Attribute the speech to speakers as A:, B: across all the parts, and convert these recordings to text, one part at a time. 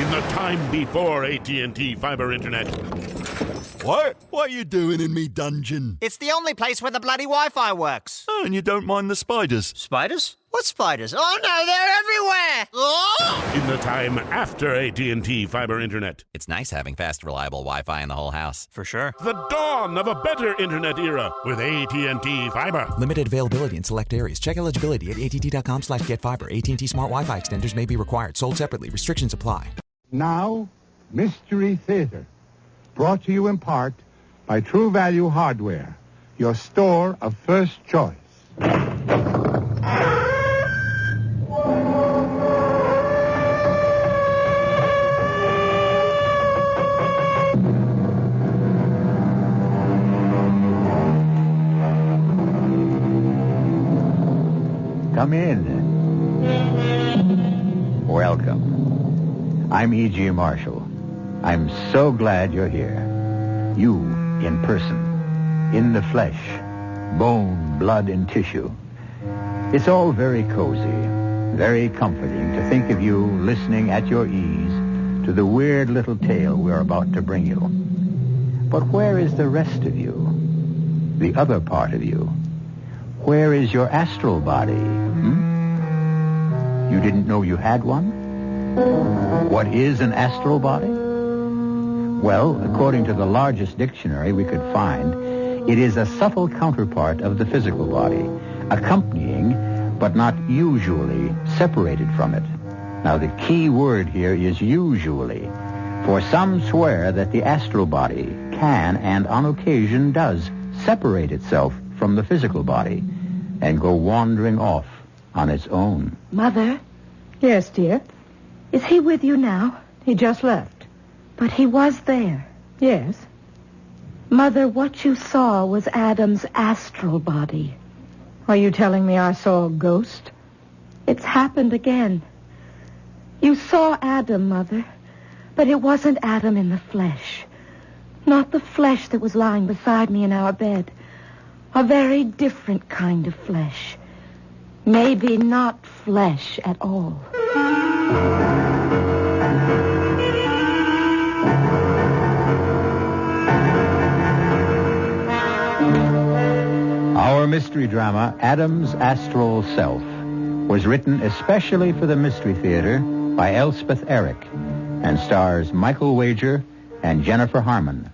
A: In the time before AT&T fiber internet.
B: What? What are you doing in me dungeon?
C: It's the only place where the bloody Wi-Fi works.
B: Oh, and you don't mind the spiders?
C: Spiders? What spiders? Oh no, they're everywhere! Oh!
A: In the time after AT&T fiber internet.
D: It's nice having fast, reliable Wi-Fi in the whole house.
C: For sure.
A: The dawn of a better internet era with AT&T fiber.
E: Limited availability in select areas. Check eligibility at att.com/getfiber. AT&T Smart Wi-Fi extenders may be required. Sold separately. Restrictions apply.
F: Now, Mystery Theater. Brought to you in part by True Value Hardware, your store of first choice.
G: Come in. Welcome. I'm E.G. Marshall. I'm so glad you're here. You, in person, in the flesh, bone, blood, and tissue. It's all very cozy, very comforting to think of you listening at your ease to the weird little tale we're about to bring you. But where is the rest of you? The other part of you? Where is your astral body? You didn't know you had one? What is an astral body? Well, according to the largest dictionary we could find, it is a subtle counterpart of the physical body, accompanying, but not usually, separated from it. Now, the key word here is usually, for some swear that the astral body can, and on occasion does, separate itself from the physical body and go wandering off on its own.
H: Mother?
I: Yes, dear?
H: Is he with you now?
I: He just left.
H: But he was there.
I: Yes?
H: Mother, what you saw was Adam's astral body.
I: Are you telling me I saw a ghost?
H: It's happened again. You saw Adam, Mother, but it wasn't Adam in the flesh. Not the flesh that was lying beside me in our bed. A very different kind of flesh. Maybe not flesh at all.
G: Our mystery drama, Adam's Astral Self, was written especially for the Mystery Theater by Elspeth Eric and stars Michael Wager and Jennifer Harmon.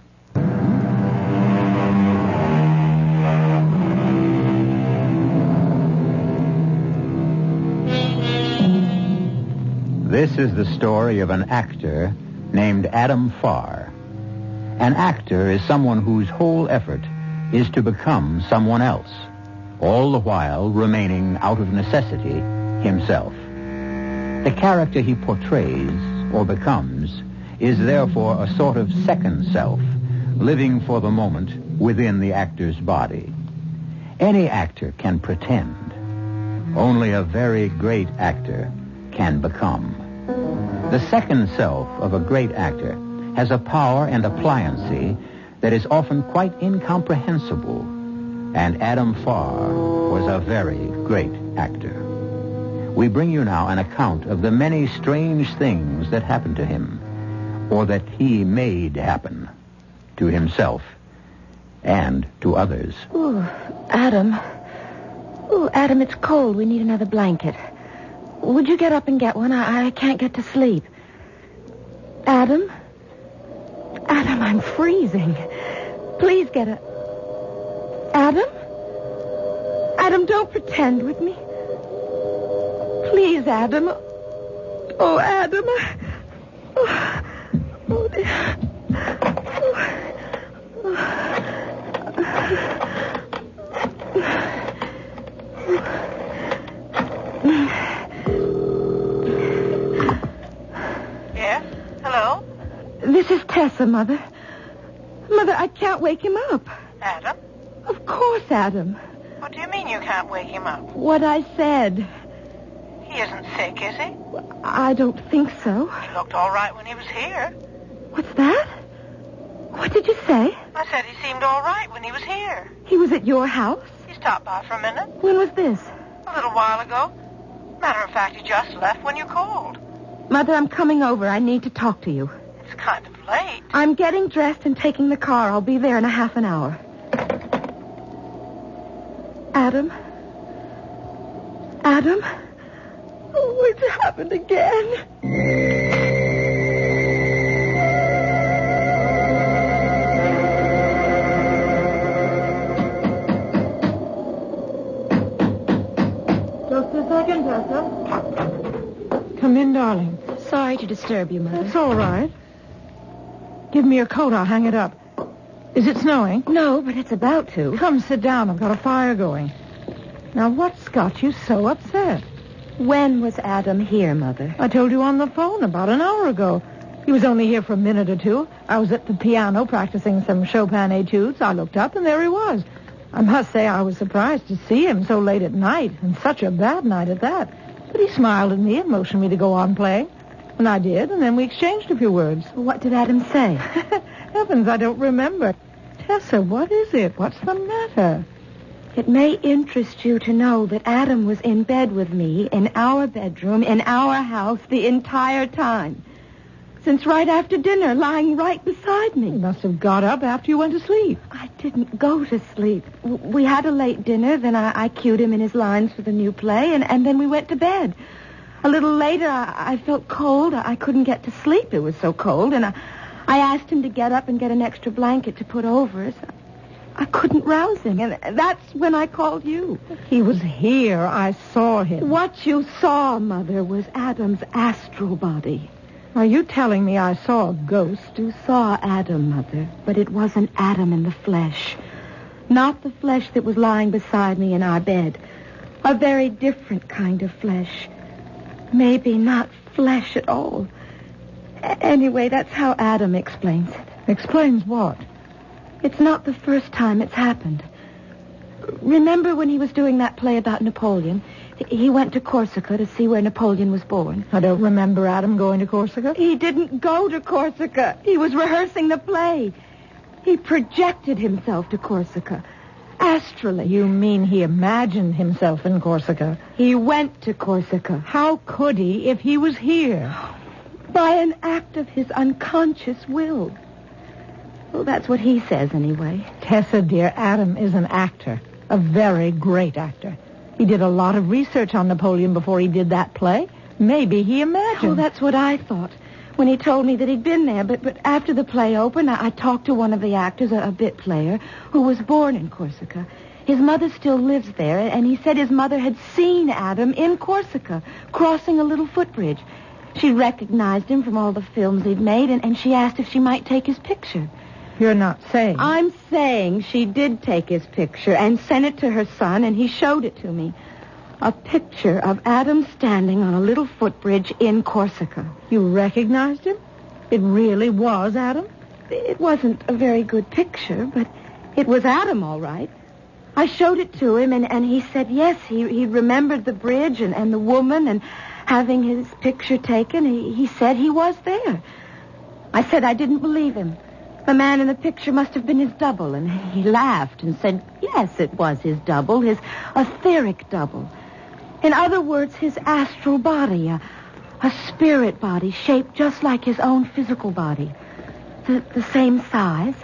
G: This is the story of an actor named Adam Farr. An actor is someone whose whole effort is to become someone else, all the while remaining out of necessity himself. The character he portrays or becomes is therefore a sort of second self, living for the moment within the actor's body. Any actor can pretend. Only a very great actor can become. The second self of a great actor has a power and a pliancy that is often quite incomprehensible, and Adam Farr was a very great actor. We bring you now an account of the many strange things that happened to him, or that he made happen to himself and to others.
H: Ooh, Adam. Ooh, Adam, it's cold. We need another blanket. Would you get up and get one? I can't get to sleep. Adam? Adam, I'm freezing. Please get a... Adam? Adam, don't pretend with me. Please, Adam. Oh, Adam. Oh, oh, dear.
I: Yeah? Hello?
H: This is Tessa, Mother. Mother, I can't wake him up.
I: Adam?
H: Of course, Adam.
I: What do you mean you can't wake him up?
H: What I said.
I: He isn't sick, is he?
H: I don't think so.
I: He looked all right when he was here.
H: What's that? What did you say?
I: I said he seemed all right when he was here.
H: He was at your house?
I: He stopped by for a minute.
H: When was this?
I: A little while ago. Matter of fact, he just left when you called.
H: Mother, I'm coming over. I need to talk to you.
I: It's kind of late.
H: I'm getting dressed and taking the car. I'll be there in a half an hour. Adam? Adam? Oh, it's happened again.
J: Just a second, Tessa. Come in, darling.
H: Sorry to disturb you, Mother.
J: It's all right. Give me your coat. I'll hang it up. Is it snowing?
H: No, but it's about to.
J: Come, sit down. I've got a fire going. Now, what's got you so upset?
H: When was Adam here, Mother?
J: I told you on the phone about an hour ago. He was only here for a minute or two. I was at the piano practicing some Chopin etudes. I looked up, and there he was. I must say I was surprised to see him so late at night, and such a bad night at that. But he smiled at me and motioned me to go on playing. And I did, and then we exchanged a few words.
H: What did Adam say?
J: Heavens, I don't remember. Tessa, what is it? What's the matter?
H: It may interest you to know that Adam was in bed with me, in our bedroom, in our house, the entire time. Since right after dinner, lying right beside me.
J: He must have got up after you went to sleep.
H: I didn't go to sleep. We had a late dinner, then I cued him in his lines for the new play, and then we went to bed. A little later, I felt cold. I couldn't get to sleep. It was so cold, and I asked him to get up and get an extra blanket to put over us. I couldn't rouse him, and that's when I called you.
J: He was here. I saw him.
H: What you saw, Mother, was Adam's astral body.
J: Are you telling me I saw a ghost?
H: You saw Adam, Mother, but it wasn't Adam in the flesh. Not the flesh that was lying beside me in our bed. A very different kind of flesh. Maybe not flesh at all. Anyway, that's how Adam explains it.
J: Explains what?
H: It's not the first time it's happened. Remember when he was doing that play about Napoleon? He went to Corsica to see where Napoleon was born.
J: I don't remember Adam going to Corsica.
H: He didn't go to Corsica. He was rehearsing the play. He projected himself to Corsica. Astrally.
J: You mean he imagined himself in Corsica?
H: He went to Corsica.
J: How could he if he was here?
H: By an act of his unconscious will. Well, that's what he says anyway.
J: Tessa, dear, Adam is an actor. A very great actor. He did a lot of research on Napoleon before he did that play. Maybe he imagined.
H: Oh, that's what I thought when he told me that he'd been there. But after the play opened, I talked to one of the actors, a bit player, who was born in Corsica. His mother still lives there, and he said his mother had seen Adam in Corsica, crossing a little footbridge. She recognized him from all the films he'd made, and she asked if she might take his picture.
J: You're not saying.
H: I'm saying she did take his picture and sent it to her son, and he showed it to me. A picture of Adam standing on a little footbridge in Corsica.
J: You recognized him? It really was Adam?
H: It wasn't a very good picture, but it was Adam, all right. I showed it to him, and he said yes, he remembered the bridge and the woman, and having his picture taken, he said he was there. I said I didn't believe him. The man in the picture must have been his double, and he laughed and said, yes, it was his double, his etheric double. In other words, his astral body, a spirit body shaped just like his own physical body. The same size.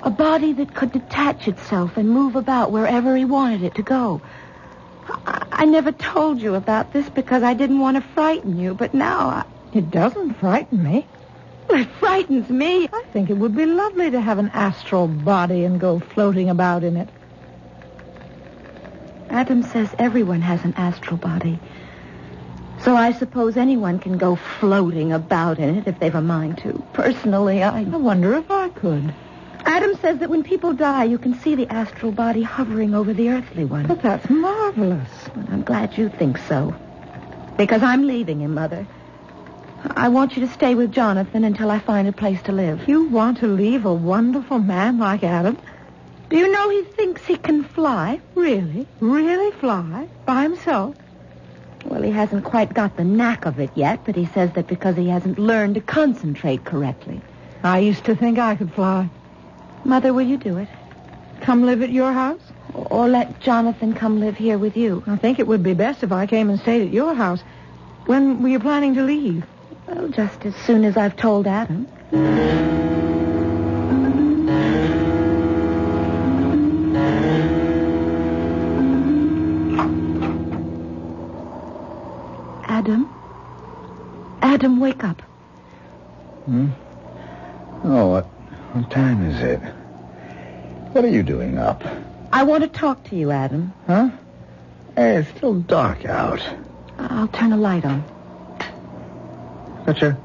H: A body that could detach itself and move about wherever he wanted it to go. I never told you about this because I didn't want to frighten you, but now
J: It doesn't frighten me.
H: It frightens me.
J: I think it would be lovely to have an astral body and go floating about in it.
H: Adam says everyone has an astral body. So I suppose anyone can go floating about in it if they've a mind to. Personally, I
J: wonder if I could.
H: Adam says that when people die, you can see the astral body hovering over the earthly one.
J: But that's marvelous.
H: Well, I'm glad you think so. Because I'm leaving him, Mother. I want you to stay with Jonathan until I find a place to live.
J: You want to leave a wonderful man like Adam?
H: Do you know he thinks he can fly?
J: Really? Really fly? By himself?
H: Well, he hasn't quite got the knack of it yet, but he says that because he hasn't learned to concentrate correctly.
J: I used to think I could fly.
H: Mother, will you do it?
J: Come live at your house?
H: Or let Jonathan come live here with you?
J: I think it would be best if I came and stayed at your house. When were you planning to leave?
H: Well, just as soon as I've told Adam. Adam, wake up.
K: Oh, what time is it? What are you doing up?
H: I want to talk to you, Adam.
K: Huh? Hey, it's still dark out.
H: I'll turn a light on.
K: Got your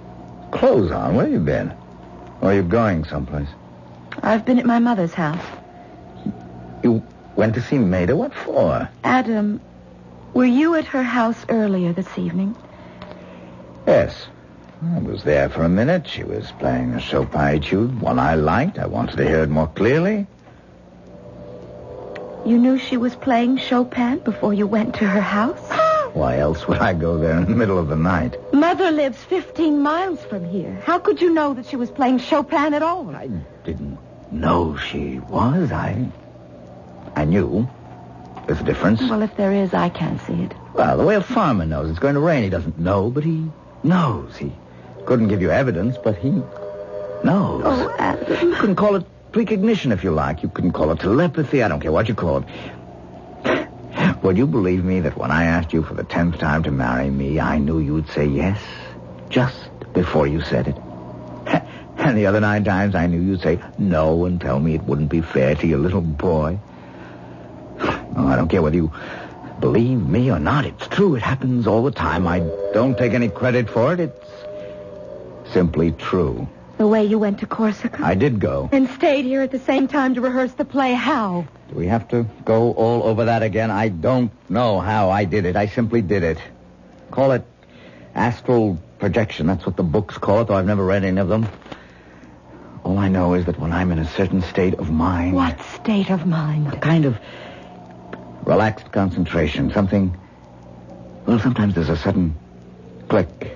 K: clothes on. Where you been? Or are you going someplace?
H: I've been at my mother's house.
K: You went to see Maida? What for?
H: Adam, were you at her house earlier this evening?
K: Yes. I was there for a minute. She was playing a Chopin etude, one I liked. I wanted to hear it more clearly.
H: You knew she was playing Chopin before you went to her house?
K: Why else would I go there in the middle of the night?
H: Mother lives 15 miles from here. How could you know that she was playing Chopin at all?
K: I didn't know she was. I knew. There's a difference.
H: Well, if there is, I can't see it.
K: Well, the way a farmer knows it's going to rain, he doesn't know, but he knows. He couldn't give you evidence, but he knows.
H: Oh, Adam.
K: You can call it precognition if you like. You can call it telepathy. I don't care what you call it. Would you believe me that when I asked you for the 10th time to marry me, I knew you'd say yes just before you said it? And the other 9 times I knew you'd say no and tell me it wouldn't be fair to your little boy. Oh, I don't care whether you believe me or not. It's true. It happens all the time. I don't take any credit for it. It's simply true.
H: The way you went to Corsica?
K: I did go.
H: And stayed here at the same time to rehearse the play. How?
K: Do we have to go all over that again? I don't know how I did it. I simply did it. Call it astral projection. That's what the books call it, though I've never read any of them. All I know is that when I'm in a certain state of mind...
H: What state of mind?
K: A kind of relaxed concentration. Something... Well, sometimes there's a sudden click.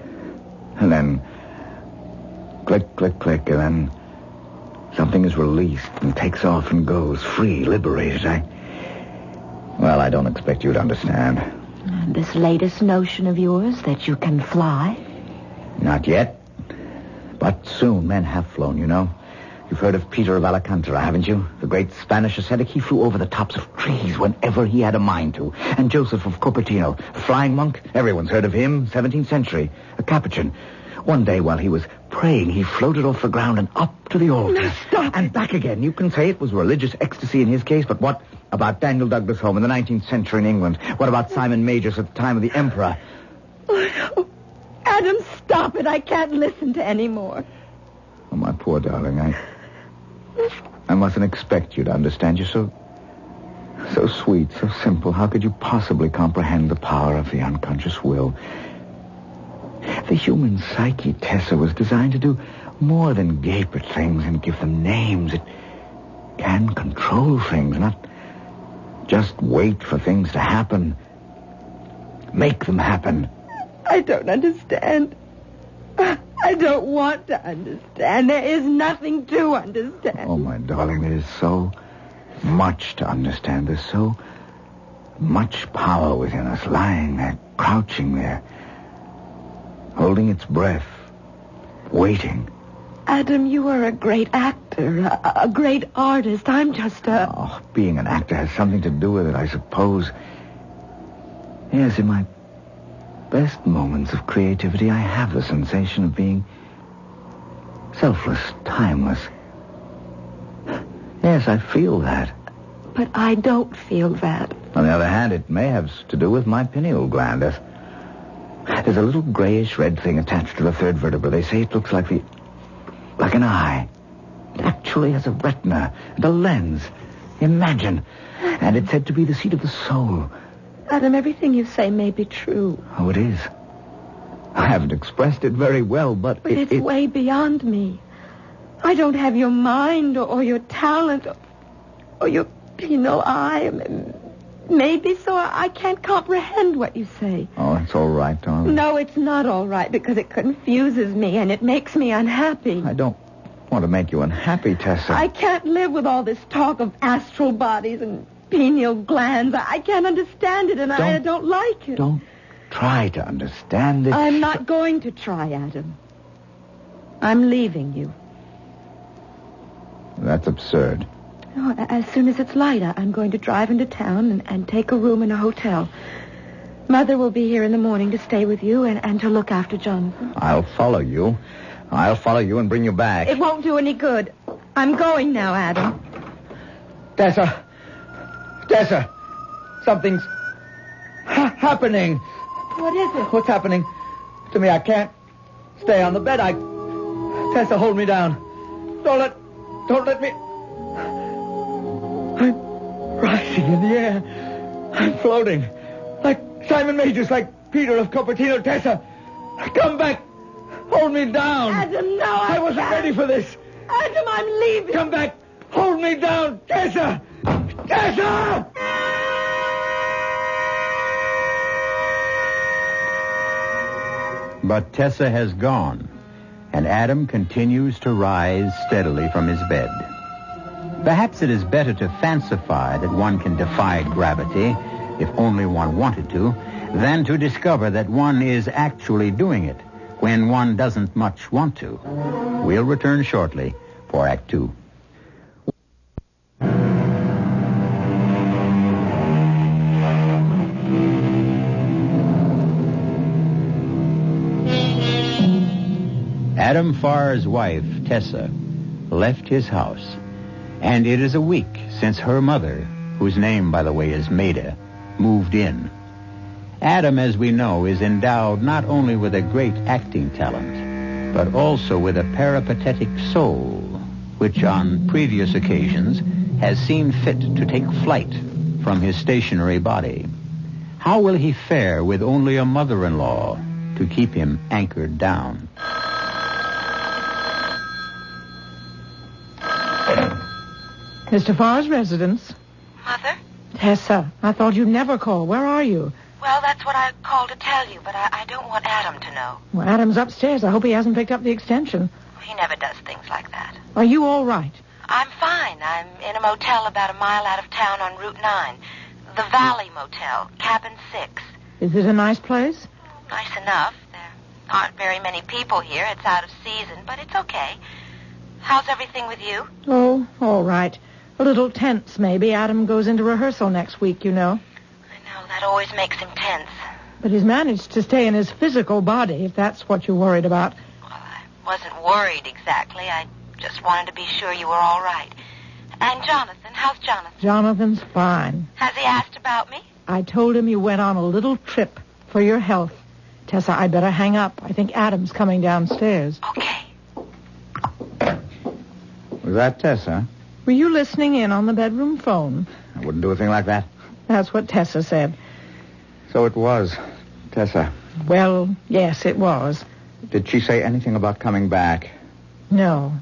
K: And then... click, click, click. And then something is released and takes off and goes free, liberated. I don't expect you to understand.
H: And this latest notion of yours that you can fly?
K: Not yet. But soon. Men have flown, you know. You've heard of Peter of Alcantara, haven't you? The great Spanish ascetic. He flew over the tops of trees whenever he had a mind to. And Joseph of Cupertino, a flying monk. Everyone's heard of him. 17th century. A Capuchin. One day while he was praying, he floated off the ground and up to the altar.
H: No, stop.
K: And back again. You can say it was religious ecstasy in his case, but what about Daniel Douglas Home in the 19th century in England? What about Simon Magus at the time of the Emperor?
H: Oh, Adam, stop it. I can't listen to any more.
K: Oh, my poor darling, I mustn't expect you to understand. You're so sweet, so simple. How could you possibly comprehend the power of the unconscious will? The human psyche, Tessa, was designed to do more than gape at things and give them names. It can control things, not just wait for things to happen. Make them happen.
H: I don't understand. I don't want to understand. There is nothing to understand.
K: Oh, my darling, there is so much to understand. There's so much power within us, lying there, crouching there, holding its breath, waiting.
H: Adam, you are a great actor, a great artist. I'm just a...
K: Oh, being an actor has something to do with it, I suppose. Yes, in my best moments of creativity, I have the sensation of being selfless, timeless. Yes, I feel that.
H: But I don't feel that.
K: On the other hand, it may have to do with my pineal gland. There's a little grayish red thing attached to the third vertebra. They say it looks like an eye. It actually has a retina and a lens. Imagine. And it's said to be the seat of the soul.
H: Adam, everything you say may be true.
K: Oh, it is. I haven't expressed it very well, but
H: it's way beyond me. I don't have your mind or your talent or your penal eye. Maybe so. I can't comprehend what you say.
K: Oh, it's all right, darling.
H: No, it's not all right because it confuses me and it makes me unhappy.
K: I don't want to make you unhappy, Tessa.
H: I can't live with all this talk of astral bodies and pineal glands. I can't understand it and I don't like it.
K: Don't try to understand this.
H: I'm not going to try, Adam. I'm leaving you.
K: That's absurd.
H: Oh, as soon as it's light, I'm going to drive into town and take a room in a hotel. Mother will be here in the morning to stay with you and to look after Jonathan.
K: I'll follow you. I'll follow you and bring you back.
H: It won't do any good. I'm going now, Adam.
K: Tessa! Something's happening.
H: What is it?
K: What's happening to me? I can't stay on the bed. Tessa, hold me down. Don't let me... I'm rising in the air. I'm floating. Like Simon Majors, like Peter of Cupertino. Tessa, come back. Hold me down.
H: Adam, no,
K: I wasn't
H: can't.
K: ready for this.
H: Adam, I'm leaving.
K: Come back. Hold me down. Tessa! Tessa! But Tessa has gone, and Adam continues to rise steadily from his bed. Perhaps it is better to fancify that one can defy gravity, if only one wanted to, than to discover that one is actually doing it when one doesn't much want to. We'll return shortly for Act 2. Adam Farr's wife, Tessa, left his house, and it is a week since her mother, whose name, by the way, is Maida, moved in. Adam, as we know, is endowed not only with a great acting talent, but also with a peripatetic soul, which on previous occasions has seen fit to take flight from his stationary body. How will he fare with only a mother-in-law to keep him anchored down?
J: Mr. Farr's residence.
I: Mother?
J: Tessa, I thought you'd never call. Where are you?
I: Well, that's what I called to tell you, but I don't want Adam to know.
J: Well, Adam's upstairs. I hope he hasn't picked up the extension.
I: He never does things like that.
J: Are you all right?
I: I'm fine. I'm in a motel about a mile out of town on Route 9. The Valley Motel, Cabin 6.
J: Is it a nice place?
I: Nice enough. There aren't very many people here. It's out of season, but it's okay. How's everything with you?
J: Oh, all right. A little tense, maybe. Adam goes into rehearsal next week, you know.
I: I know. That always makes him tense.
J: But he's managed to stay in his physical body, if that's what you're worried about.
I: Well, I wasn't worried exactly. I just wanted to be sure you were all right. And Jonathan, how's Jonathan?
J: Jonathan's fine.
I: Has he asked about me?
J: I told him you went on a little trip for your health. Tessa, I better hang up. I think Adam's coming downstairs.
I: Okay.
K: Was that Tessa?
J: Were you listening in on the bedroom phone?
K: I wouldn't do a thing like that.
J: That's what Tessa said.
K: So it was Tessa.
J: Well, yes, it was.
K: Did she say anything about coming back?
J: No.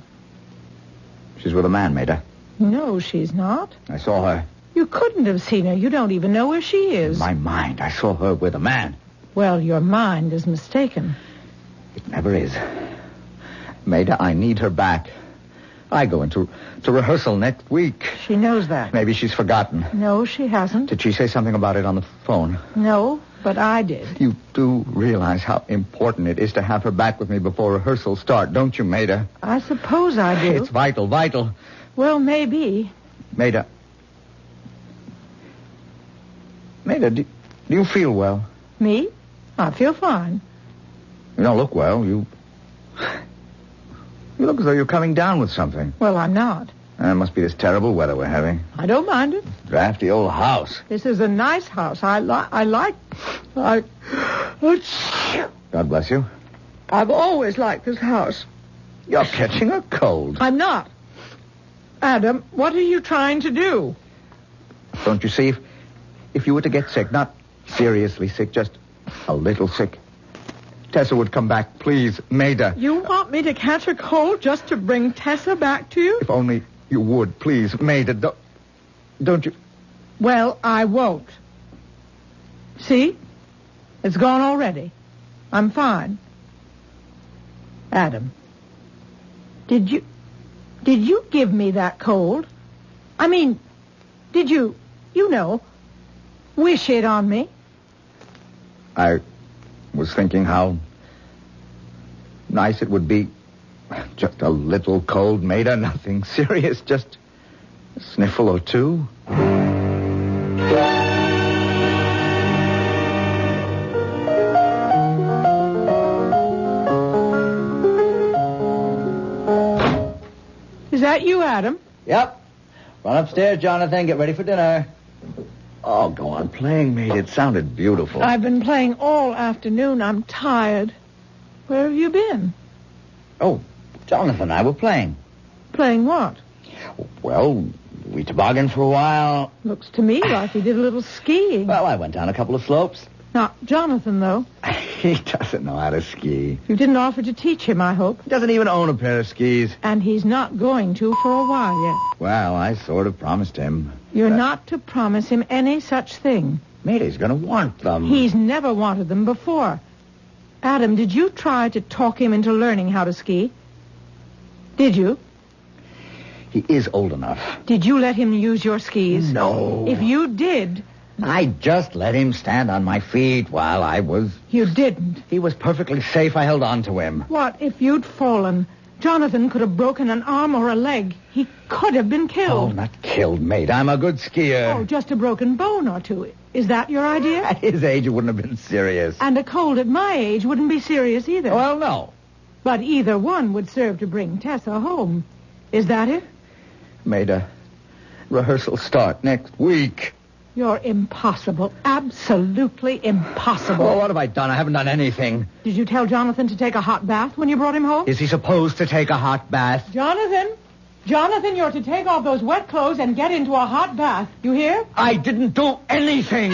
K: She's with a man, Maida.
J: No, she's not.
K: I saw her.
J: You couldn't have seen her. You don't even know where she is.
K: In my mind, I saw her with a man.
J: Well, your mind is mistaken.
K: It never is. Maida, I need her back. I go into rehearsal next week.
J: She knows that.
K: Maybe she's forgotten.
J: No, she hasn't.
K: Did she say something about it on the phone?
J: No, but I did.
K: You do realize how important it is to have her back with me before rehearsals start, don't you, Maida?
J: I suppose I do.
K: It's vital, vital.
J: Well, maybe.
K: Maida, do you feel well?
J: Me? I feel fine.
K: You don't look well. You look as though you're coming down with something.
J: Well, I'm not.
K: It must be this terrible weather we're having.
J: I don't mind it.
K: Drafty old house.
J: This is a nice house. God
K: bless you.
J: I've always liked this house.
K: You're catching a cold.
J: I'm not. Adam, what are you trying to do?
K: Don't you see, if you were to get sick, not seriously sick, just a little sick, Tessa would come back. Please, Maida.
J: You want me to catch a cold just to bring Tessa back to you?
K: If only you would, please, Maida. Don't you...
J: Well, I won't. See? It's gone already. I'm fine. Adam, did you give me that cold? I mean, did you wish it on me?
K: I was thinking how nice it would be. Just a little cold, Maida. Nothing serious. Just a sniffle or two.
J: Is that you, Adam?
K: Yep. Run upstairs, Jonathan. Get ready for dinner. Oh, go on playing, mate. It sounded beautiful.
J: I've been playing all afternoon. I'm tired. Where have you been?
K: Oh, Jonathan and I were playing.
J: Playing what?
K: Well, we tobogganed for a while.
J: Looks to me like you did a little skiing.
K: Well, I went down a couple of slopes.
J: Not Jonathan, though.
K: He doesn't know how to ski.
J: You didn't offer to teach him, I hope.
K: He doesn't even own a pair of skis.
J: And he's not going to for a while yet.
K: Well, I sort of promised him.
J: You're not to promise him any such thing.
K: Matey's going to want them.
J: He's never wanted them before. Adam, did you try to talk him into learning how to ski? Did you?
K: He is old enough.
J: Did you let him use your skis?
K: No.
J: If you did...
K: I just let him stand on my feet while I was...
J: You didn't.
K: He was perfectly safe. I held on to him.
J: What if you'd fallen? Jonathan could have broken an arm or a leg. He could have been killed.
K: Oh, not killed, mate. I'm a good skier.
J: Oh, just a broken bone or two. Is that your idea?
K: At his age, it wouldn't have been serious.
J: And a cold at my age wouldn't be serious either.
K: Well, no.
J: But either one would serve to bring Tessa home. Is that it?
K: Maida, rehearsal start next week.
J: You're impossible. Absolutely impossible.
K: Well, what have I done? I haven't done anything.
J: Did you tell Jonathan to take a hot bath when you brought him home?
K: Is he supposed to take a hot bath?
J: Jonathan, you're to take off those wet clothes and get into a hot bath. You hear?
K: I didn't do anything.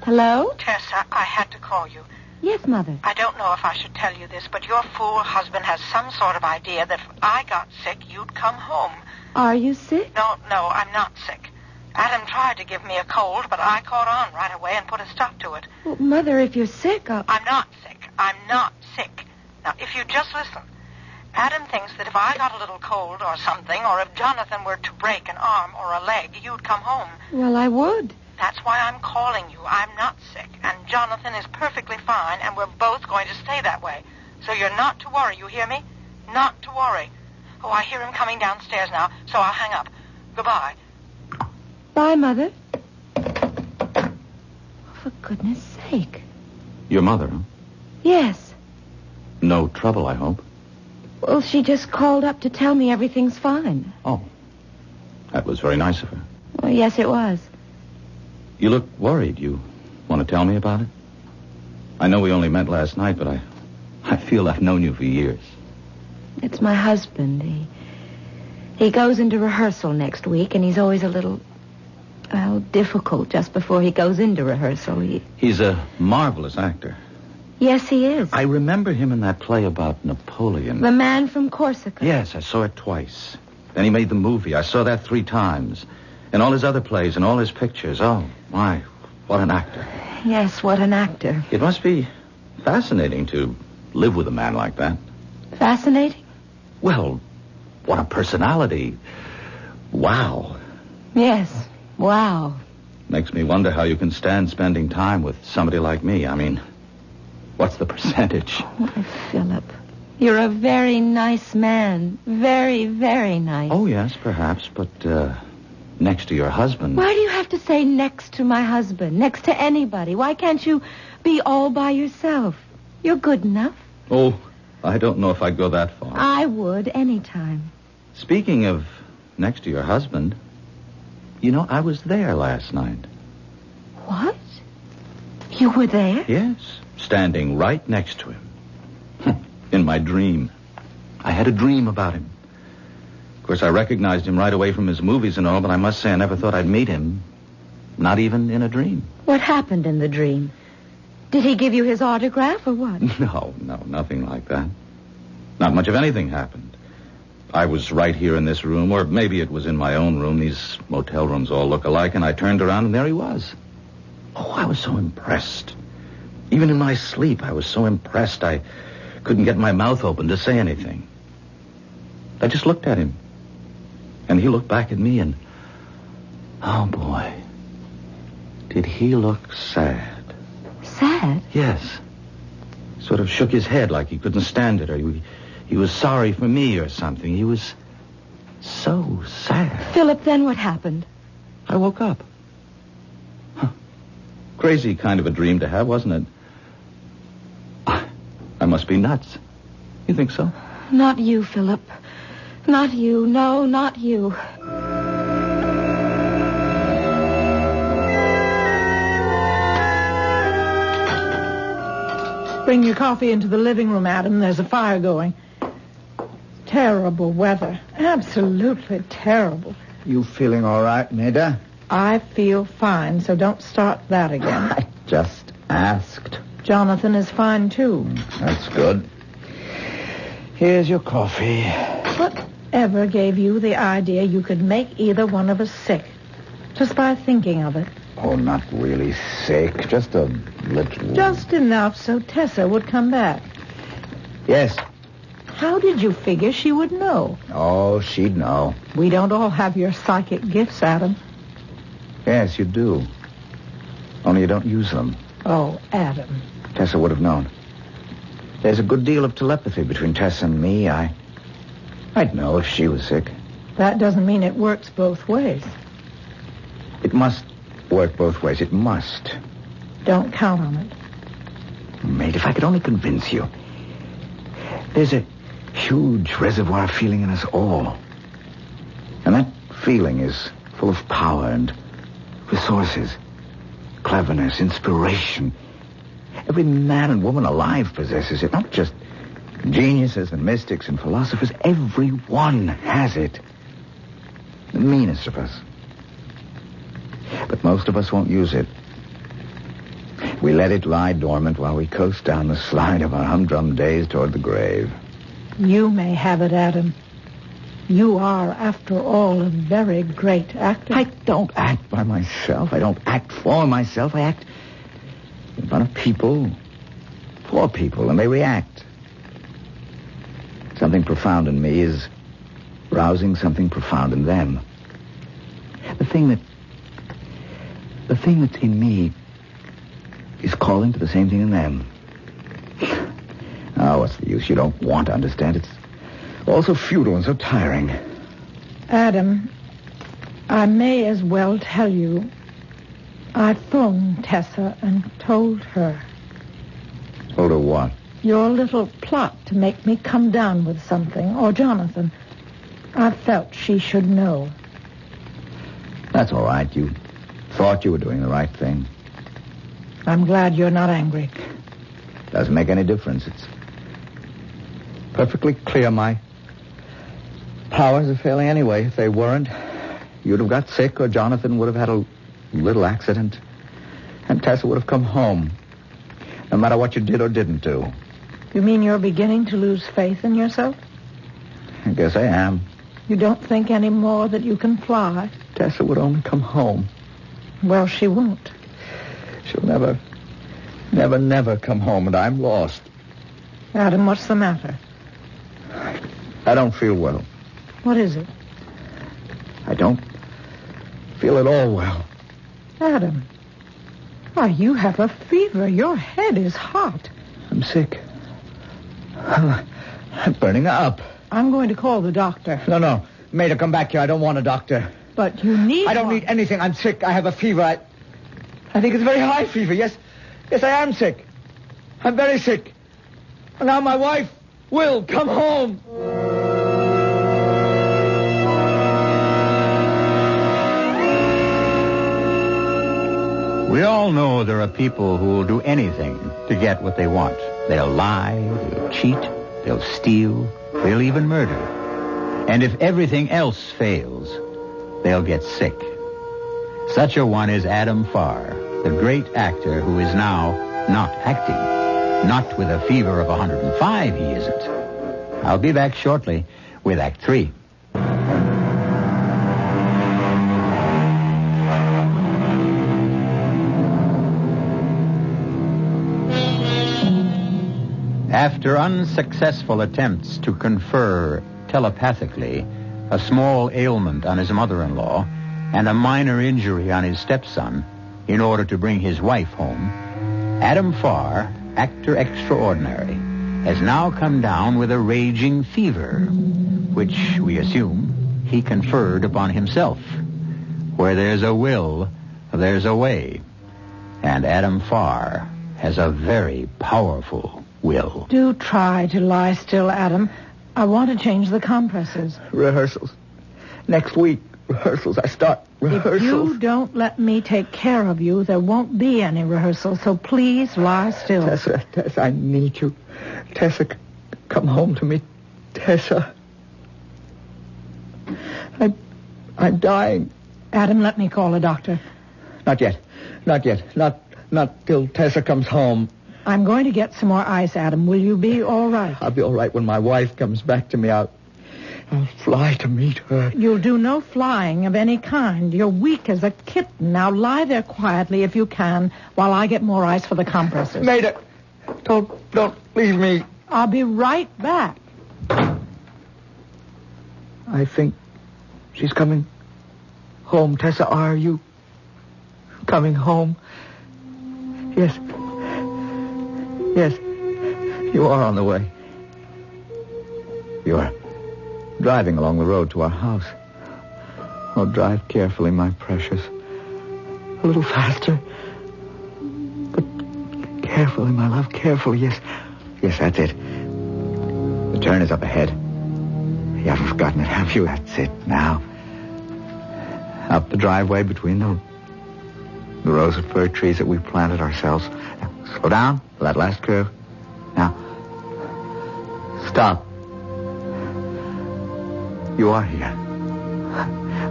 H: Hello?
I: Tessa, I had to call you.
H: Yes, Mother.
I: I don't know if I should tell you this, but your fool husband has some sort of idea that if I got sick, you'd come home.
H: Are you sick?
I: No, I'm not sick. Adam tried to give me a cold, but I caught on right away and put a stop to it.
H: Well, Mother, if you're sick,
I: I'm not sick. I'm not sick. Now, if you just listen. Adam thinks that if I got a little cold or something, or if Jonathan were to break an arm or a leg, you'd come home.
H: Well, I would.
I: That's why I'm calling you. I'm not sick, and Jonathan is perfectly fine, and we're both going to stay that way. So you're not to worry, you hear me? Not to worry. Oh, I hear him coming downstairs now, so I'll hang up. Goodbye.
H: Bye, Mother. Oh, for goodness sake.
L: Your mother, huh?
H: Yes.
L: No trouble, I hope.
H: Well, she just called up to tell me everything's fine.
L: Oh. That was very nice of her.
H: Well, yes, it was.
L: You look worried. You want to tell me about it? I know we only met last night, but I feel I've known you for years.
H: It's my husband. He goes into rehearsal next week, and he's always a little, difficult just before he goes into rehearsal.
L: He's a marvelous actor.
H: Yes, he is.
L: I remember him in that play about Napoleon.
H: The Man from Corsica.
L: Yes, I saw it twice. Then he made the movie. I saw that 3 times. And all his other plays and all his pictures. Oh, my, what an actor.
H: Yes, what an actor.
L: It must be fascinating to live with a man like that.
H: Fascinating?
L: Well, what a personality. Wow.
H: Yes, wow.
L: Makes me wonder how you can stand spending time with somebody like me. I mean, what's the percentage?
H: Why, Philip, you're a very nice man. Very, very nice.
L: Oh, yes, perhaps, but, next to your husband.
H: Why do you have to say next to my husband? Next to anybody? Why can't you be all by yourself? You're good enough.
L: Oh, I don't know if I'd go that far.
H: I would, anytime.
L: Speaking of next to your husband, you know, I was there last night.
H: What? You were there?
L: Yes, standing right next to him. In my dream. I had a dream about him. Of course, I recognized him right away from his movies and all, but I must say I never thought I'd meet him. Not even in a dream.
H: What happened in the dream? Did he give you his autograph or what?
L: No, nothing like that. Not much of anything happened. I was right here in this room, or maybe it was in my own room. These motel rooms all look alike, and I turned around and there he was. Oh, I was so impressed. Even in my sleep, I was so impressed I couldn't get my mouth open to say anything. I just looked at him. And he looked back at me and... Oh, boy. Did he look sad?
H: Sad?
L: Yes. Sort of shook his head like he couldn't stand it, or he was sorry for me or something. He was so sad.
H: Philip, then what happened?
L: I woke up. Huh. Crazy kind of a dream to have, wasn't it? I must be nuts. You think so?
H: Not you, Philip. Not you. No, not you.
J: Bring your coffee into the living room, Adam. There's a fire going. Terrible weather. Absolutely terrible.
K: You feeling all right, Maida?
J: I feel fine, so don't start that again.
K: I just asked.
J: Jonathan is fine, too.
K: That's good. Here's your coffee.
J: Whatever gave you the idea you could make either one of us sick? Just by thinking of it.
K: Oh, not really sick. Just a little...
J: Just enough so Tessa would come back.
K: Yes.
J: How did you figure she would know?
K: Oh, she'd know.
J: We don't all have your psychic gifts, Adam.
K: Yes, you do. Only you don't use them.
J: Oh, Adam.
K: Tessa would have known. There's a good deal of telepathy between Tessa and me. I'd know if she was sick.
J: That doesn't mean it works both ways.
K: It must work both ways. It must.
J: Don't count on it.
K: Mate, if I could only convince you. There's a huge reservoir of feeling in us all. And that feeling is full of power and resources, cleverness, inspiration. Every man and woman alive possesses it, not just geniuses and mystics and philosophers. Everyone has it. The meanest of us. But most of us won't use it. We let it lie dormant while we coast down the slide of our humdrum days toward the grave.
J: You may have it, Adam. You are, after all, a very great actor.
K: I don't act by myself. I don't act for myself. I act in front of people, for people, and they react. Something profound in me is rousing something profound in them. The thing that's in me is calling to the same thing in them. Oh, what's the use? You don't want to understand. It's all so futile and so tiring.
J: Adam, I may as well tell you, I phoned Tessa and told her.
K: Told her what?
J: Your little plot to make me come down with something, or Jonathan. I felt she should know.
K: That's all right. You thought you were doing the right thing.
J: I'm glad you're not angry.
K: Doesn't make any difference. It's perfectly clear my powers are failing anyway. If they weren't, you'd have got sick, or Jonathan would have had a little accident, and Tessa would have come home, no matter what you did or didn't do.
J: You mean you're beginning to lose faith in yourself?
K: I guess I am.
J: You don't think anymore that you can fly?
K: Tessa would only come home.
J: Well, she won't.
K: She'll never come home, and I'm lost.
J: Adam, what's the matter?
K: I don't feel well.
J: What is it?
K: I don't feel at all well.
J: Adam, why, you have a fever. Your head is hot.
K: I'm sick. I'm burning up.
J: I'm going to call the doctor.
K: No. Maida, come back here. I don't want a doctor.
J: But you need
K: I don't
J: one.
K: need anything. I'm sick. I have a fever. I think it's a very high fever. Yes, I am sick. I'm very sick. And now my wife will come home.
G: We all know there are people who will do anything to get what they want. They'll lie, they'll cheat, they'll steal, they'll even murder. And if everything else fails, they'll get sick. Such a one is Adam Farr, the great actor who is now not acting. Not with a fever of 105, he isn't. I'll be back shortly with Act 3. After unsuccessful attempts to confer telepathically, a small ailment on his mother-in-law, and a minor injury on his stepson in order to bring his wife home, Adam Farr, actor extraordinary, has now come down with a raging fever, which we assume he conferred upon himself. Where there's a will, there's a way. And Adam Farr has a very powerful will.
J: Do try to lie still, Adam. I want to change the compresses.
K: Rehearsals. Next week, rehearsals. I start rehearsals.
J: If you don't let me take care of you, there won't be any rehearsals, so please lie still.
K: Tessa, I need you. Tessa, come home to me. Tessa. I'm dying.
J: Adam, let me call a doctor.
K: Not yet. Not till Tessa comes home.
J: I'm going to get some more ice, Adam. Will you be all right?
K: I'll be all right when my wife comes back to me. I'll fly to meet her.
J: You'll do no flying of any kind. You're weak as a kitten. Now lie there quietly if you can while I get more ice for the compresses.
K: Maida, don't leave me.
J: I'll be right back.
K: I think she's coming home. Tessa, are you coming home? Yes. Yes, you are on the way. You are driving along the road to our house. Oh, drive carefully, my precious. A little faster. But carefully, my love, carefully, yes. Yes, that's it. The turn is up ahead. You haven't forgotten it, have you? That's it, now. Up the driveway between the rows of fir trees that we planted ourselves. Now, slow down for that last curve. Now, stop. You are here.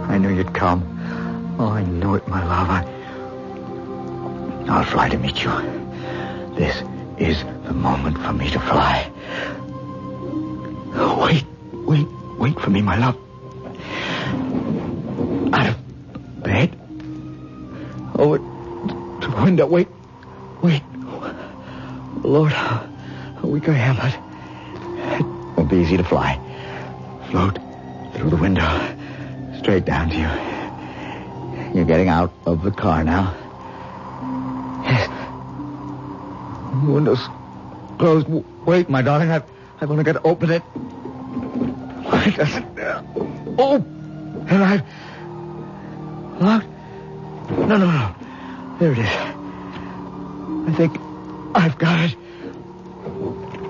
K: I knew you'd come. Oh, I knew it, my love. I'll fly to meet you. This is the moment for me to fly. Oh, wait for me, my love. Out of bed. Over to the window. Wait. Lord, how weak I am, but it won't be easy to fly. Float through the window, straight down to you. You're getting out of the car now. Yes. The window's closed. Wait, my darling, I've only got to open it. Why does it? Oh, and I've locked. No. There it is. I think I've got it.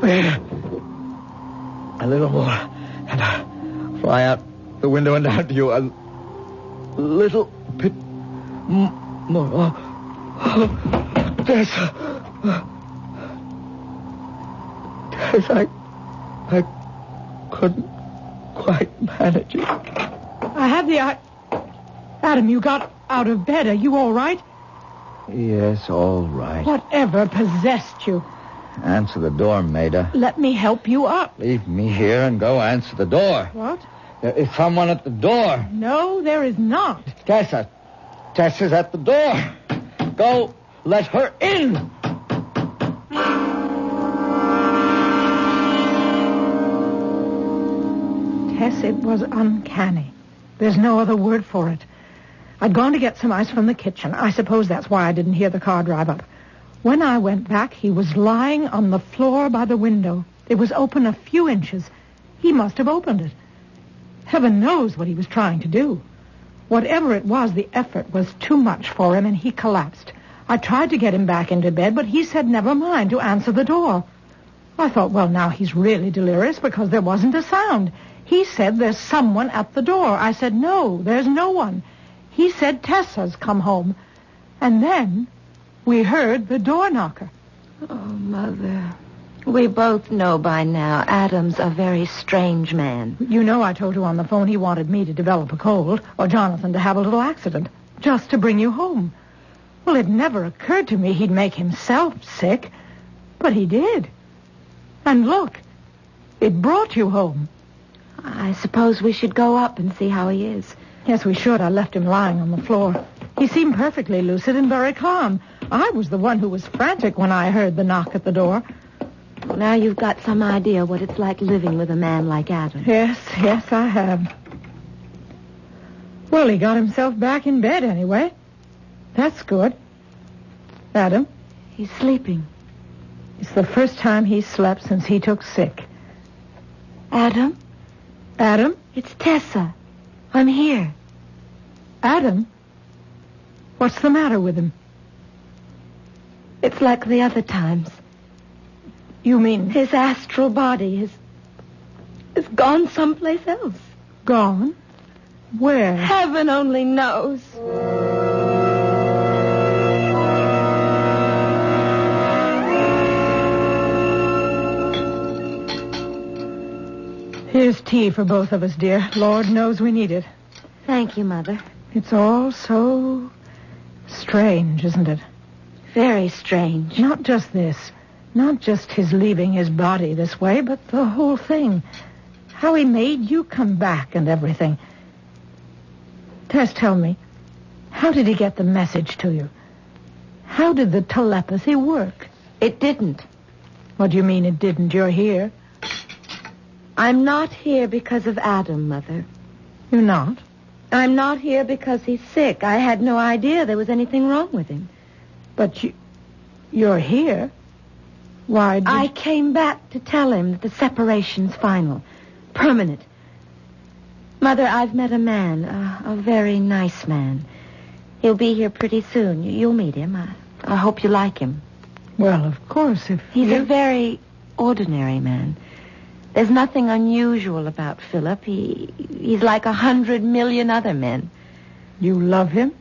K: There. A little more, and I'll fly out the window and down to you. A little bit more. Oh, Tessa. Tessa, I couldn't quite manage it.
J: I have the... Adam, you got out of bed. Are you all right?
K: Yes, all right.
J: Whatever possessed you?
K: Answer the door, Maida.
J: Let me help you up.
K: Leave me here and go answer the door.
J: What?
K: There is someone at the door.
J: No, there is not.
K: Tessa. Tessa's at the door. Go, let her in.
J: Tess, it was uncanny. There's no other word for it. I'd gone to get some ice from the kitchen. I suppose that's why I didn't hear the car drive up. When I went back, he was lying on the floor by the window. It was open a few inches. He must have opened it. Heaven knows what he was trying to do. Whatever it was, the effort was too much for him, and he collapsed. I tried to get him back into bed, but he said never mind to answer the door. I thought, well, now he's really delirious because there wasn't a sound. He said there's someone at the door. I said, no, there's no one. He said Tessa's come home. And then we heard the door knocker.
H: Oh, Mother. We both know by now Adam's a very strange man.
J: You know I told you on the phone he wanted me to develop a cold or Jonathan to have a little accident just to bring you home. Well, it never occurred to me he'd make himself sick, but he did. And look, it brought you home.
H: I suppose we should go up and see how he is.
J: Yes, we should. I left him lying on the floor. He seemed perfectly lucid and very calm. I was the one who was frantic when I heard the knock at the door.
H: Well, now you've got some idea what it's like living with a man like Adam.
J: Yes, I have. Well, he got himself back in bed anyway. That's good. Adam?
H: He's sleeping.
J: It's the first time he's slept since he took sick.
H: Adam?
J: Adam?
H: It's Tessa. I'm here.
J: Adam? What's the matter with him?
H: It's like the other times.
J: You mean...
H: His astral body is gone someplace else.
J: Gone? Where?
H: Heaven only knows.
J: Here's tea for both of us, dear. Lord knows we need it.
H: Thank you, Mother.
J: It's all so strange, isn't it?
H: Very strange.
J: Not just this. Not just his leaving his body this way, but the whole thing. How he made you come back and everything. Tess, tell me, how did he get the message to you? How did the telepathy work?
H: It didn't.
J: What do you mean it didn't? You're here.
H: I'm not here because of Adam, Mother.
J: You're not?
H: I'm not here because he's sick. I had no idea there was anything wrong with him.
J: But you're here? Why
H: I came back to tell him that the separation's final. Permanent. Mother, I've met a man, a very nice man. He'll be here pretty soon. You'll meet him. I hope you like him.
J: Well, of course, if
H: He's a very ordinary man. There's nothing unusual about Philip. He's like 100 million other men.
J: You love him?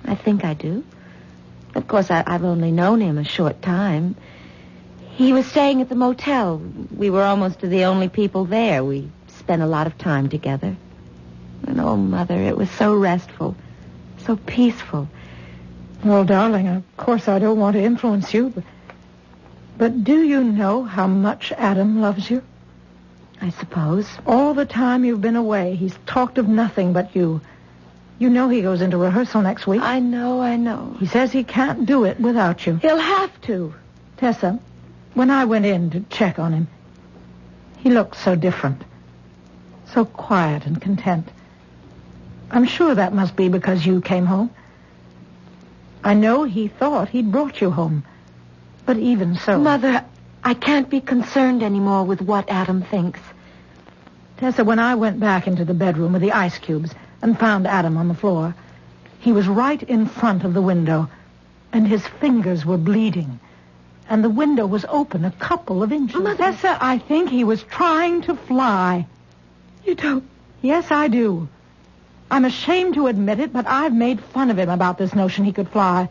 H: I think I do. Of course, I've only known him a short time. He was staying at the motel. We were almost the only people there. We spent a lot of time together. And, oh, Mother, it was so restful, so peaceful.
J: Well, darling, of course I don't want to influence you, but do you know how much Adam loves you?
H: I suppose.
J: All the time you've been away, he's talked of nothing but you. You know he goes into rehearsal next week.
H: I know.
J: He says he can't do it without you.
H: He'll have to.
J: Tessa, when I went in to check on him, he looked so different. So quiet and content. I'm sure that must be because you came home. I know he thought he'd brought you home. But even so...
H: Mother, I can't be concerned anymore with what Adam thinks.
J: Tessa, when I went back into the bedroom with the ice cubes and found Adam on the floor, he was right in front of the window, and his fingers were bleeding. And the window was open a couple of inches.
H: Mother...
J: Tessa, I think he was trying to fly.
H: You don't...
J: Yes, I do. I'm ashamed to admit it, but I've made fun of him about this notion he could fly.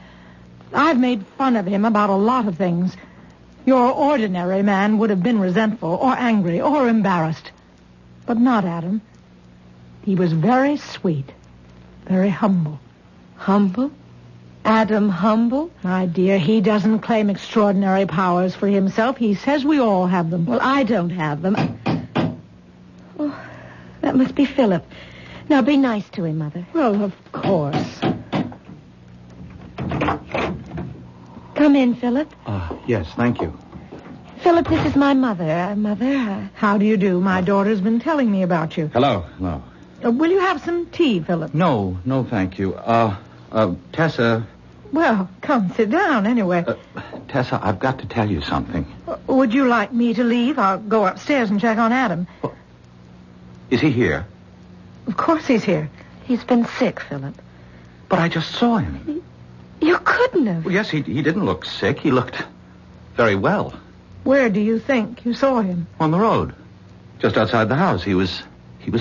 J: I've made fun of him about a lot of things. Your ordinary man would have been resentful or angry or embarrassed. But not Adam. He was very sweet, very humble.
H: Humble? Adam humble?
J: My dear, he doesn't claim extraordinary powers for himself. He says we all have them.
H: Well, I don't have them. Oh, that must be Philip. Now, be nice to him, Mother.
J: Well, of course.
H: Come in, Philip.
L: Yes, thank you.
H: Philip, this is my mother. Mother.
J: How do you do? My daughter's been telling me about you.
L: Hello.
J: Will you have some tea, Philip?
L: No, thank you. Tessa...
J: Well, come, sit down, anyway.
L: Tessa, I've got to tell you something.
J: Would you like me to leave? I'll go upstairs and check on Adam.
L: Is he here?
J: Of course he's here.
H: He's been sick, Philip.
L: But I just saw him.
H: You couldn't have.
L: Well, yes, he didn't look sick. He looked very well.
J: Where do you think you saw him?
L: On the road. Just outside the house. He was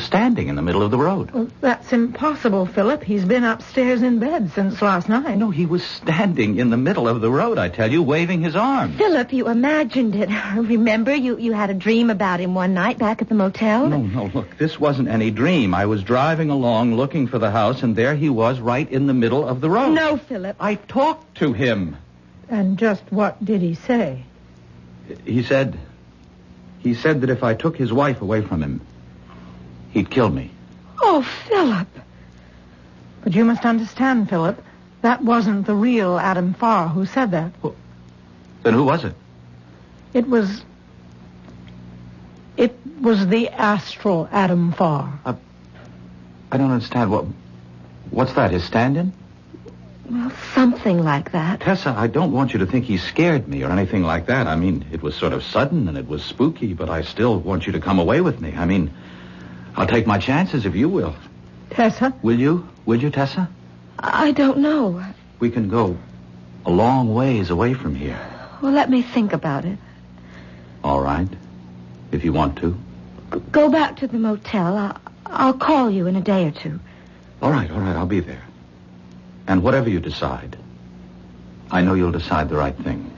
L: standing in the middle of the road.
J: Well, that's impossible, Philip. He's been upstairs in bed since last night.
L: No, he was standing in the middle of the road, I tell you, waving his arms.
H: Philip, you imagined it. Remember, you had a dream about him one night back at the motel?
L: No, look, this wasn't any dream. I was driving along looking for the house, and there he was right in the middle of the road.
H: No, Philip.
L: I talked to him.
J: And just what did he say?
L: He said that if I took his wife away from him, he'd kill me.
H: Oh, Philip.
J: But you must understand, Philip, that wasn't the real Adam Farr who said that.
L: Well, then who was it?
J: It was the astral Adam Farr.
L: I don't understand. What's that, his stand-in?
H: Well, something like that.
L: Tessa, I don't want you to think he scared me or anything like that. I mean, it was sort of sudden and it was spooky, but I still want you to come away with me. I mean, I'll take my chances if you will.
J: Tessa?
L: Will you? Will you, Tessa?
H: I don't know.
L: We can go a long ways away from here.
H: Well, let me think about it.
L: All right. If you want to.
H: Go back to the motel. I'll call you in a day or two.
L: All right. I'll be there. And whatever you decide, I know you'll decide the right thing.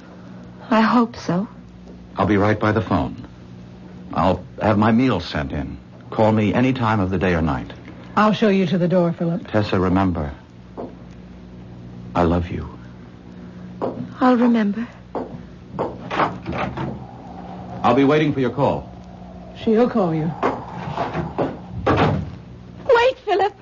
H: I hope so.
L: I'll be right by the phone. I'll have my meals sent in. Call me any time of the day or night.
J: I'll show you to the door, Philip.
L: Tessa, remember, I love you.
H: I'll remember.
L: I'll be waiting for your call.
J: She'll call you.
H: Wait, Philip.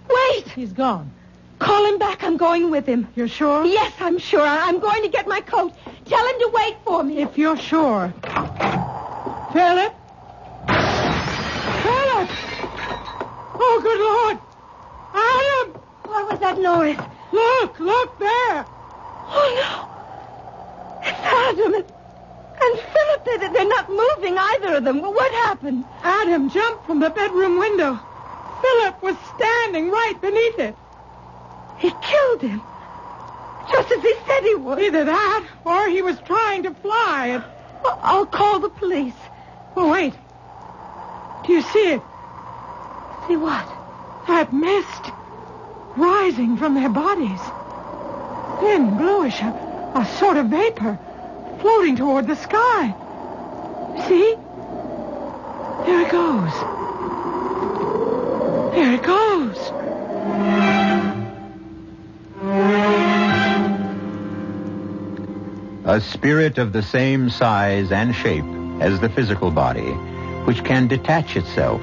H: Wait.
J: He's gone.
H: Call him back. I'm going with him.
J: You're sure?
H: Yes, I'm sure. I'm going to get my coat. Tell him to wait for me.
J: If you're sure. Philip? Philip! Oh, good Lord! Adam!
H: What was that noise?
J: Look there!
H: Oh, no. It's Adam and Philip. They're not moving, either of them. What happened?
J: Adam jumped from the bedroom window. Philip was standing right beneath it.
H: He killed him. Just as he said he would.
J: Either that, or he was trying to fly.
H: I'll call the police.
J: Oh, wait. Do you see it?
H: See what?
J: That mist rising from their bodies. Thin, bluish, a sort of vapor floating toward the sky. See? There it goes. There it goes.
G: A spirit of the same size and shape as the physical body, which can detach itself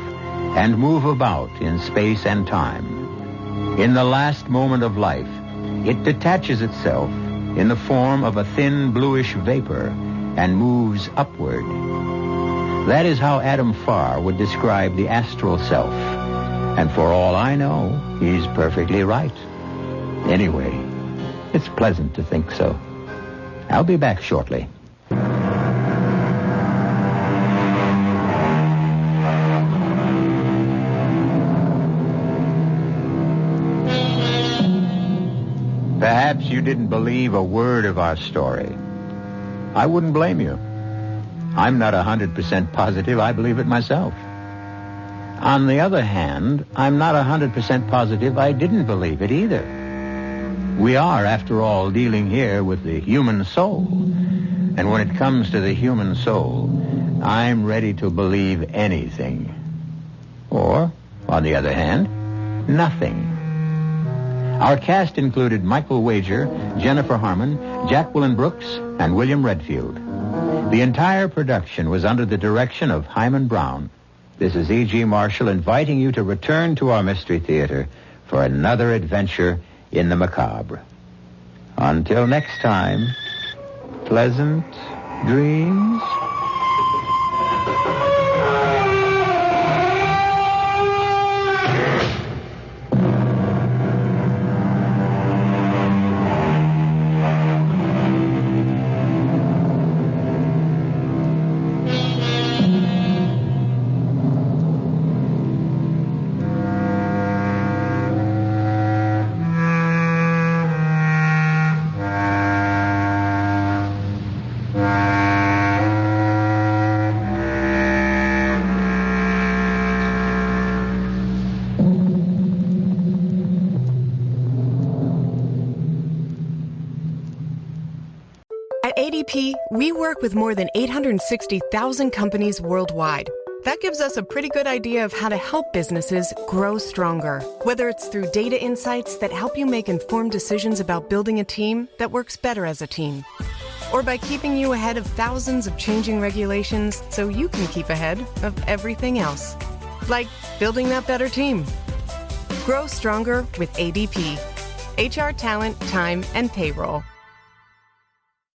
G: and move about in space and time. In the last moment of life, it detaches itself in the form of a thin bluish vapor and moves upward. That is how Adam Farr would describe the astral self. And for all I know, he's perfectly right. Anyway, it's pleasant to think so. I'll be back shortly. Perhaps you didn't believe a word of our story. I wouldn't blame you. I'm not 100% positive I believe it myself. On the other hand, I'm not 100% positive I didn't believe it either. We are, after all, dealing here with the human soul. And when it comes to the human soul, I'm ready to believe anything. Or, on the other hand, nothing. Our cast included Michael Wager, Jennifer Harmon, Jacqueline Brooks, and William Redfield. The entire production was under the direction of Hyman Brown. This is E.G. Marshall inviting you to return to our Mystery Theater for another adventure in the macabre. Until next time, pleasant dreams.
M: At ADP, we work with more than 860,000 companies worldwide. That gives us a pretty good idea of how to help businesses grow stronger. Whether it's through data insights that help you make informed decisions about building a team that works better as a team, or by keeping you ahead of thousands of changing regulations so you can keep ahead of everything else. Like building that better team. Grow stronger with ADP. HR, talent, time, and payroll.